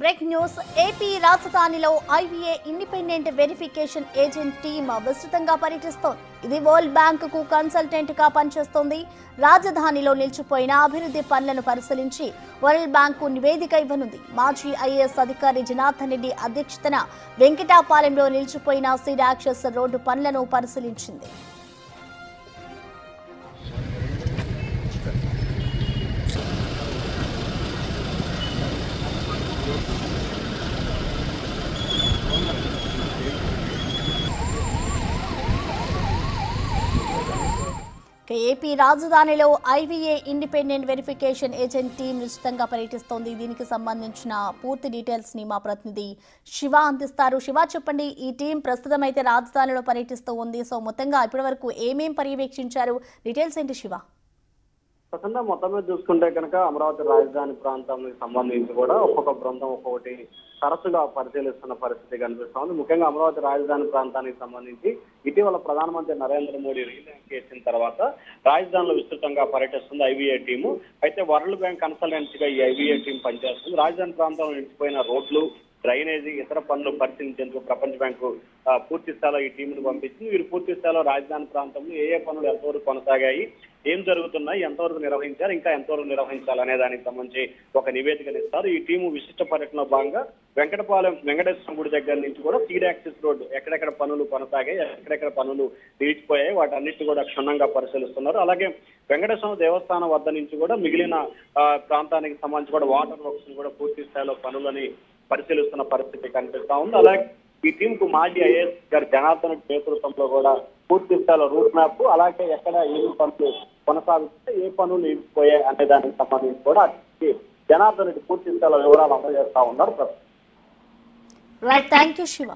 Break news. AP రాజధానిలో ఐవీఏ independent verification agent team విస్తృతంగా పర్యటిస్తోంది. ఇది వరల్డ్ బ్యాంక్ కు కన్సల్టెంట్ గా పనిచేస్తోంది. రాజధానిలో నిలిచిపోయిన అభివృద్ధి పనులను పరిశీలించి వరల్డ్ బ్యాంక్ కు నివేదిక ఇవ్వనుంది. మాజీ ఐఏఎస్ అధికారి జనార్దన్ రెడ్డి అధ్యక్షతన వెంకటాపాలెంలో నిలిచిపోయిన సీడ్ యాక్సెస్ రోడ్డు పనులను పరిశీలించింది. ఏపీ రాజధానిలో ఐవీఏ ఇండిపెండెంట్ వెరిఫికేషన్ ఏజెంట్ టీం విస్తృతంగా పర్యటిస్తోంది. దీనికి సంబంధించిన పూర్తి డీటెయిల్స్ ని మా ప్రతినిధి శివ అందిస్తారు. శివ, చెప్పండి, ఈ టీం ప్రస్తుతం అయితే రాజధానిలో పర్యటిస్తూ ఉంది. సో మొత్తంగా ఇప్పటి వరకు ఏమేం పర్యవేక్షించారు? డీటెయిల్స్ ఏంటి శివ? ప్రసన్న, మొత్తం మీద చూసుకుంటే కనుక అమరావతి రాజధాని ప్రాంతానికి సంబంధించి కూడా ఒక్కొక్క బృందం ఒక్కొక్కటి తరచుగా పరిశీలిస్తున్న పరిస్థితి కనిపిస్తోంది. ముఖ్యంగా అమరావతి రాజధాని ప్రాంతానికి సంబంధించి ఇటీవల ప్రధానమంత్రి నరేంద్ర మోడీ రీలాంచ్ చేసిన తర్వాత రాజధానిలో విస్తృతంగా పర్యటిస్తుంది ఐవీఏ టీము. అయితే వరల్డ్ బ్యాంక్ కన్సల్టెన్సీ గా ఈ ఐవీఏ టీం పనిచేస్తుంది. రాజధాని ప్రాంతంలో నిలిచిపోయిన రోడ్లు, డ్రైనేజీ, ఇతర పనులు పరిశీలించేందుకు ప్రపంచ బ్యాంకు పూర్తి స్థాయిలో ఈ టీంను పంపించింది. వీరు పూర్తి స్థాయిలో రాజధాని ప్రాంతంలో ఏ పనులు ఎంతవరకు కొనసాగాయి, ఏం జరుగుతున్నాయి, ఎంతవరకు నిర్వహించారు, ఇంకా ఎంతవరకు నిర్వహించాలనే దానికి సంబంధించి ఒక నివేదికను ఇస్తారు. ఈ టీము విశిష్ట పర్యటనలో భాగంగా వెంకటపాలెం వెంకటేశ్వర గుడి దగ్గర నుంచి కూడా సీడ్ యాక్సెస్ రోడ్డు ఎక్కడెక్కడ పనులు కొనసాగాయి, ఎక్కడెక్కడ పనులు నిలిచిపోయాయి, వాటన్నిటిని కూడా క్షుణ్ణంగా పరిశీలిస్తున్నారు. అలాగే వెంకటేశ్వర దేవస్థానం వద్ద నుంచి కూడా మిగిలిన ప్రాంతానికి సంబంధించి కూడా వాటర్ వర్క్స్ కూడా పూర్తి స్థాయిలో పనులని పరిశీలిస్తున్న పరిస్థితి కనిపిస్తా ఉంది. అలాగే ఈ టీం కు మాజీ ఐఏఎస్ గారు జనార్దన్ రెడ్డి నేతృత్వంలో కూడా పూర్తి స్థాయిలో రూట్ మ్యాప్, అలాగే ఎక్కడ ఏమి పనులు కొనసాగిస్తే ఏ పనులు నిలిచిపోయాయి అనే దానికి సంబంధించి కూడా జనార్దన్ రెడ్డి పూర్తి స్థాయిలో వివరాలు అందజేస్తా ఉన్నారు. Right, thank you Shiva.